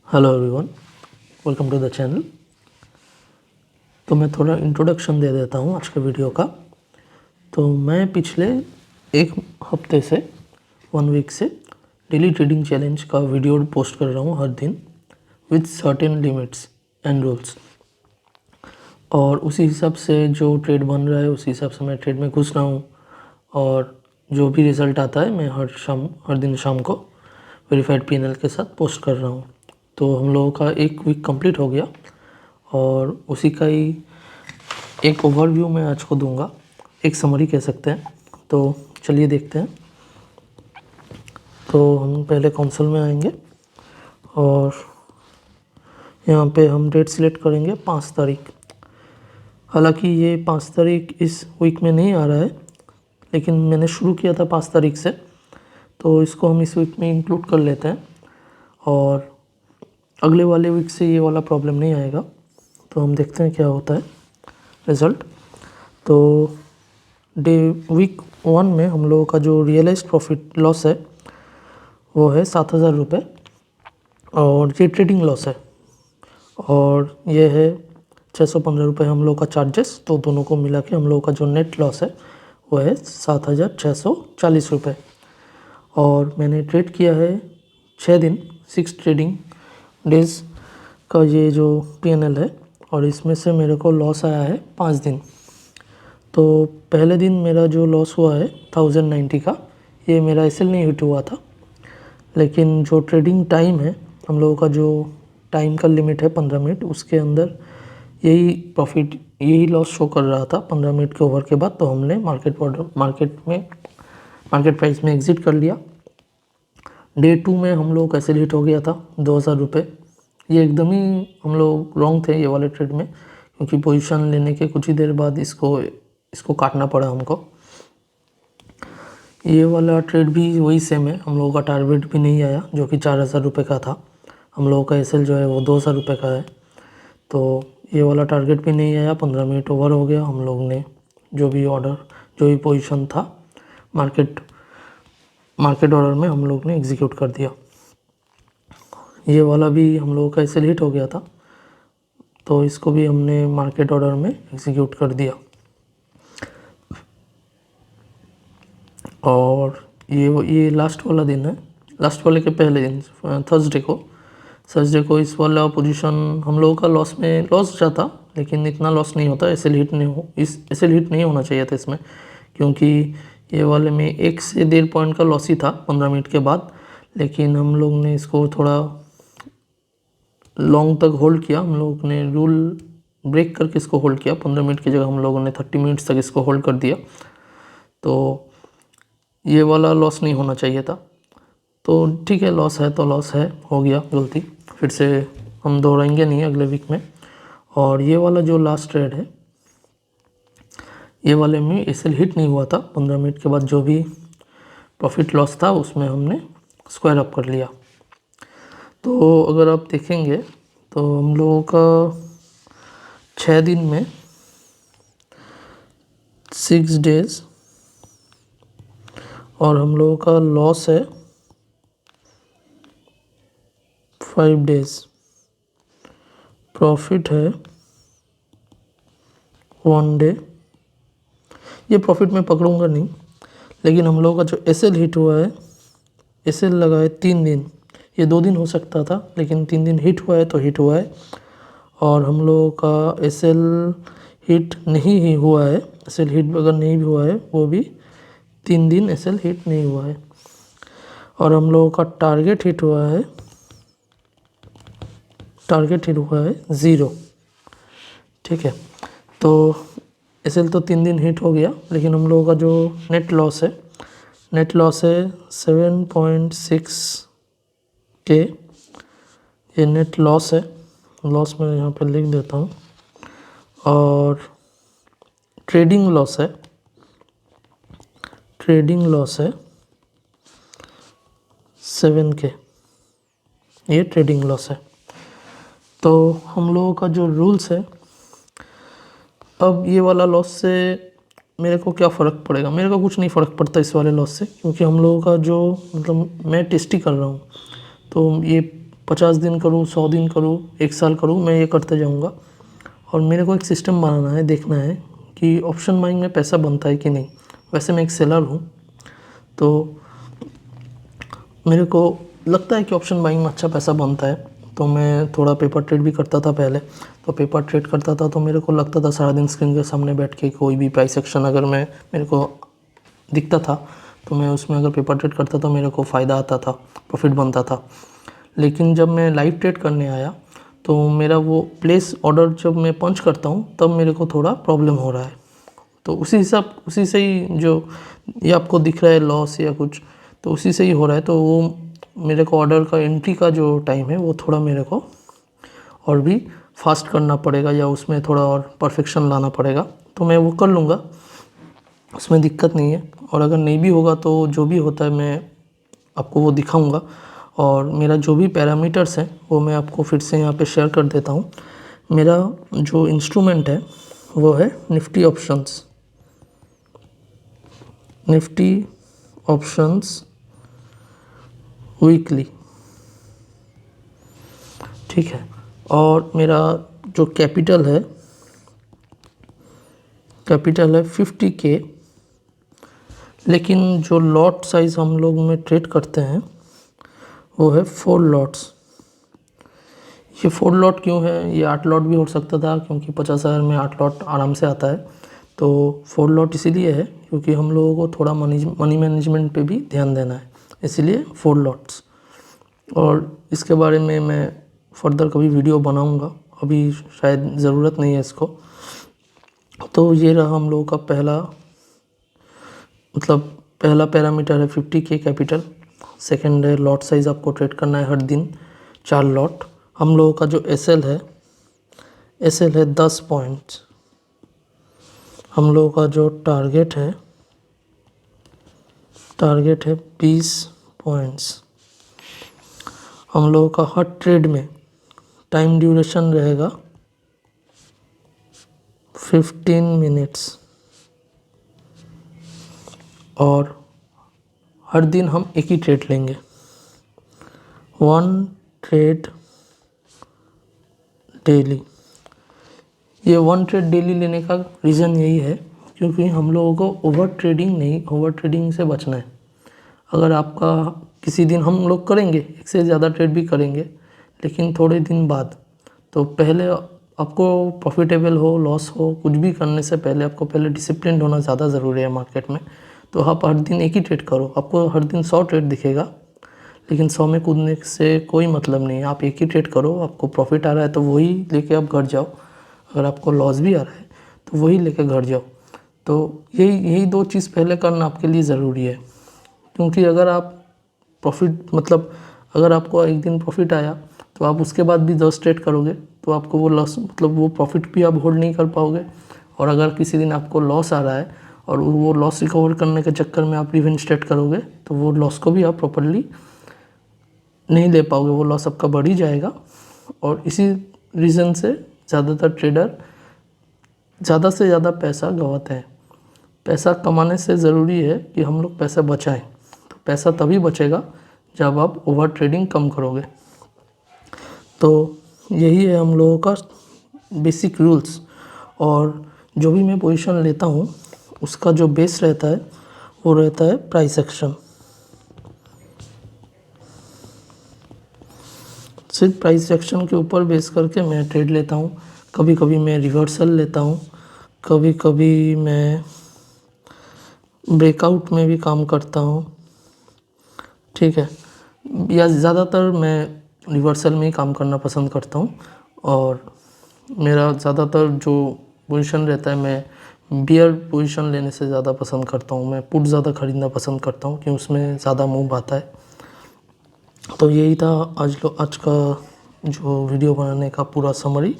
Hello everyone, welcome to the channel. तो मैं थोड़ा इंट्रोडक्शन दे देता हूँ आज के वीडियो का। तो मैं पिछले एक हफ्ते से 1 वीक से डेली ट्रेडिंग चैलेंज का वीडियो पोस्ट कर रहा हूँ हर दिन with certain limits and rules, और उसी हिसाब से जो ट्रेड बन रहा है उसी हिसाब से मैं ट्रेड में घुस रहा हूँ, और जो भी रिज़ल्ट आता है मैं हर दिन शाम को वेरीफाइड पीएनएल के साथ पोस्ट कर रहा हूँ। तो हम लोगों का 1 वीक कंप्लीट हो गया और उसी का ही एक ओवरव्यू मैं आज को दूंगा, एक समरी कह सकते हैं। तो चलिए देखते हैं। तो हम पहले कंसोल में आएंगे और यहाँ पे हम डेट सिलेक्ट करेंगे 5 तारीख। हालांकि ये 5 तारीख इस वीक में नहीं आ रहा है, लेकिन मैंने शुरू किया था 5 तारीख से, तो इसको हम इस वीक में इंक्लूड कर लेते हैं और अगले वाले वीक से ये वाला प्रॉब्लम नहीं आएगा। तो हम देखते हैं क्या होता है रिज़ल्ट। तो वीक 1 में हम लोगों का जो रियलाइज्ड प्रॉफिट लॉस है वो है 7,000 रुपये, और ये ट्रेडिंग लॉस है, और ये है 615 रुपये हम लोगों का चार्जेस। तो दोनों को मिला के हम लोगों का जो नेट लॉस है वो है 7,640 रुपये। और मैंने ट्रेड किया है 6 दिन, 6 ट्रेडिंग डेज़ का ये जो पीएनएल है, और इसमें से मेरे को लॉस आया है 5 दिन। तो पहले दिन मेरा जो लॉस हुआ है 1090 का, ये मेरा एसएल नहीं हिट हुआ था, लेकिन जो ट्रेडिंग टाइम है हम लोगों का, जो टाइम का लिमिट है 15 मिनट, उसके अंदर यही लॉस शो कर रहा था 15 मिनट के ओवर के बाद। तो हमने मार्केट प्राइस में एग्ज़िट कर लिया। डे 2 में हम लोग का एसएल हिट हो गया था 2,000 रुपये। ये एकदम ही हम लोग रॉन्ग थे ये वाले ट्रेड में, क्योंकि पोजीशन लेने के कुछ ही देर बाद इसको काटना पड़ा हमको। ये वाला ट्रेड भी वही सेम है, हम लोगों का टारगेट भी नहीं आया जो कि 4,000 रुपये का था। हम लोगों का एसएल जो है वो 2,000 रुपये का है, तो ये वाला टारगेट भी नहीं आया। 15 मिनट ओवर हो गया, हम लोग ने जो भी पोजीशन था मार्केट ऑर्डर में हम लोग ने एग्जीक्यूट कर दिया। ये वाला भी हम लोगों का एसएल हिट हो गया था, तो इसको भी हमने मार्केट ऑर्डर में एग्जीक्यूट कर दिया। और ये लास्ट वाला दिन है, लास्ट वाले के पहले दिन थर्सडे को इस वाला पोजीशन हम लोगों का लॉस जाता, लेकिन इतना लॉस नहीं होता। एसएल हिट नहीं होना चाहिए था इसमें, क्योंकि ये वाले में 1 से 1.5 पॉइंट का लॉस ही था 15 मिनट के बाद। लेकिन हम लोग ने इसको थोड़ा लॉन्ग तक होल्ड किया, हम लोग ने रूल ब्रेक करके इसको होल्ड किया। 15 मिनट की जगह हम लोगों ने 30 मिनट्स तक इसको होल्ड कर दिया। तो ये वाला लॉस नहीं होना चाहिए था। तो ठीक है, लॉस है तो लॉस है, हो गया गलती, फिर से हम दोहराएंगे नहीं अगले वीक में। और ये वाला जो लास्ट ट्रेड है, ये वाले में एसएल हिट नहीं हुआ था। 15 मिनट के बाद जो भी प्रॉफिट लॉस था उसमें हमने स्क्वायर अप कर लिया। तो अगर आप देखेंगे तो हम लोगों का 6 दिन में 6 डेज़, और हम लोगों का लॉस है 5 डेज़, प्रॉफिट है 1 डे। ये प्रॉफिट मैं पकड़ूंगा नहीं, लेकिन हम लोगों का जो एसएल हिट हुआ है, एसएल लगा है 3 दिन, ये 2 दिन हो सकता था, लेकिन 3 दिन हिट हुआ है तो हिट हुआ है। और हम लोगों का एसएल हिट नहीं ही हुआ है, एसएल हिट अगर नहीं भी हुआ है वो भी 3 दिन एसएल हिट नहीं हुआ है। और हम लोगों का टारगेट हिट हुआ है 0। ठीक है, तो एसएल तो 3 दिन हिट हो गया, लेकिन हम लोगों का जो नेट लॉस है 7.6 के, ये नेट लॉस है। लॉस मैं यहाँ पे लिख देता हूँ। और ट्रेडिंग लॉस है 7 के, ये ट्रेडिंग लॉस है। तो हम लोगों का जो रूल्स है, अब ये वाला लॉस से मेरे को क्या फ़र्क पड़ेगा? मेरे को कुछ नहीं फ़र्क पड़ता इस वाले लॉस से, क्योंकि हम लोगों का जो मैं टेस्ट ही कर रहा हूँ। तो ये 50 दिन करूँ, 100 दिन करूँ, 1 साल करूँ, मैं ये करते जाऊँगा। और मेरे को एक सिस्टम बनाना है, देखना है कि ऑप्शन बाइंग में पैसा बनता है कि नहीं। वैसे मैं एक सेलर हूँ, तो मेरे को लगता है कि ऑप्शन बाइंग में अच्छा पैसा बनता है। तो मैं थोड़ा पेपर ट्रेड भी करता था पहले। तो पेपर ट्रेड करता था तो मेरे को लगता था सारा दिन स्क्रीन के सामने बैठ के कोई भी प्राइस एक्शन अगर मेरे को दिखता था तो मैं उसमें अगर पेपर ट्रेड करता तो मेरे को फ़ायदा आता था, प्रॉफिट बनता था। लेकिन जब मैं लाइव ट्रेड करने आया तो मेरा वो प्लेस ऑर्डर जब मैं पंच करता हूँ तब मेरे को थोड़ा प्रॉब्लम हो रहा है। तो उसी से ही जो ये आपको दिख रहा है लॉस या कुछ, तो उसी से ही हो रहा है। तो वो मेरे को ऑर्डर का एंट्री का जो टाइम है वो थोड़ा मेरे को और भी फास्ट करना पड़ेगा या उसमें थोड़ा और परफेक्शन लाना पड़ेगा। तो मैं वो कर लूँगा, उसमें दिक्कत नहीं है। और अगर नहीं भी होगा तो जो भी होता है मैं आपको वो दिखाऊंगा। और मेरा जो भी पैरामीटर्स हैं वो मैं आपको फिर से यहाँ पे शेयर कर देता हूँ। मेरा जो इंस्ट्रूमेंट है वो है Nifty options, Nifty options weekly, ठीक है। और मेरा जो कैपिटल है 50K, लेकिन जो लॉट साइज़ हम लोग में ट्रेड करते हैं वो है 4 लॉट्स। ये 4 लॉट क्यों है? ये 8 लॉट भी हो सकता था क्योंकि 50,000 में 8 लॉट आराम से आता है। तो 4 लॉट इसीलिए है क्योंकि हम लोगों को थोड़ा मनी मैनेजमेंट पे भी ध्यान देना है, इसलिए 4 लॉट्स। और इसके बारे में मैं फर्दर कभी वीडियो बनाऊंगा, अभी शायद ज़रूरत नहीं है इसको। तो ये रहा हम लोगों का पहला पैरामीटर है 50K कैपिटल। सेकंड है लॉट साइज़, आपको ट्रेड करना है हर दिन 4 लॉट। हम लोगों का जो एसएल है 10 पॉइंट्स। हम लोगों का जो टारगेट है 20 पॉइंट्स। हम लोगों का हर ट्रेड में टाइम ड्यूरेशन रहेगा 15 मिनट्स। और हर दिन हम एक ही ट्रेड लेंगे, 1 ट्रेड डेली। ये 1 ट्रेड डेली लेने का रीज़न यही है क्योंकि हम लोगों को ओवर ट्रेडिंग से बचना है। अगर आपका किसी दिन हम लोग करेंगे, एक से ज़्यादा ट्रेड भी करेंगे, लेकिन थोड़े दिन बाद। तो पहले आपको प्रॉफिटेबल हो, लॉस हो, कुछ भी करने से पहले आपको पहले डिसिप्लिन होना ज़्यादा ज़रूरी है मार्केट में। तो आप हर दिन एक ही ट्रेड करो, आपको हर दिन 100 ट्रेड दिखेगा, लेकिन 100 में कूदने से कोई मतलब नहीं है। आप एक ही ट्रेड करो, आपको प्रॉफिट आ रहा है तो वही लेके आप घर जाओ, अगर आपको लॉस भी आ रहा है तो वही लेके घर जाओ। तो यही 2 चीज़ पहले करना आपके लिए ज़रूरी है। क्योंकि अगर आप अगर आपको एक दिन प्रॉफिट आया तो आप उसके बाद भी 10 ट्रेड करोगे तो आपको वो लॉस वो प्रॉफिट भी आप होल्ड नहीं कर पाओगे। और अगर किसी दिन आपको लॉस आ रहा है और वो लॉस रिकवर करने के चक्कर में आप रिवेंज ट्रेड करोगे तो वो लॉस को भी आप प्रॉपर्ली नहीं ले पाओगे, वो लॉस आपका बढ़ ही जाएगा। और इसी रीज़न से ज़्यादातर ट्रेडर ज़्यादा से ज़्यादा पैसा गंवाते हैं। पैसा कमाने से ज़रूरी है कि हम लोग पैसा बचाएं। तो पैसा तभी बचेगा जब आप ओवर ट्रेडिंग कम करोगे। तो यही है हम लोगों का बेसिक रूल्स। और जो भी मैं पोजीशन लेता हूँ उसका जो बेस रहता है वो रहता है प्राइस एक्शन। सिर्फ प्राइस एक्शन के ऊपर बेस करके मैं ट्रेड लेता हूँ। कभी कभी मैं रिवर्सल लेता हूँ, कभी कभी मैं ब्रेकआउट में भी काम करता हूँ, ठीक है। या ज़्यादातर मैं रिवर्सल में ही काम करना पसंद करता हूँ। और मेरा ज़्यादातर जो पोजीशन रहता है मैं बियर पोजीशन लेने से ज़्यादा पसंद करता हूँ। मैं पुट ज़्यादा ख़रीदना पसंद करता हूँ क्योंकि उसमें ज़्यादा मूव आता है। तो यही था आज का जो वीडियो बनाने का पूरा समरी।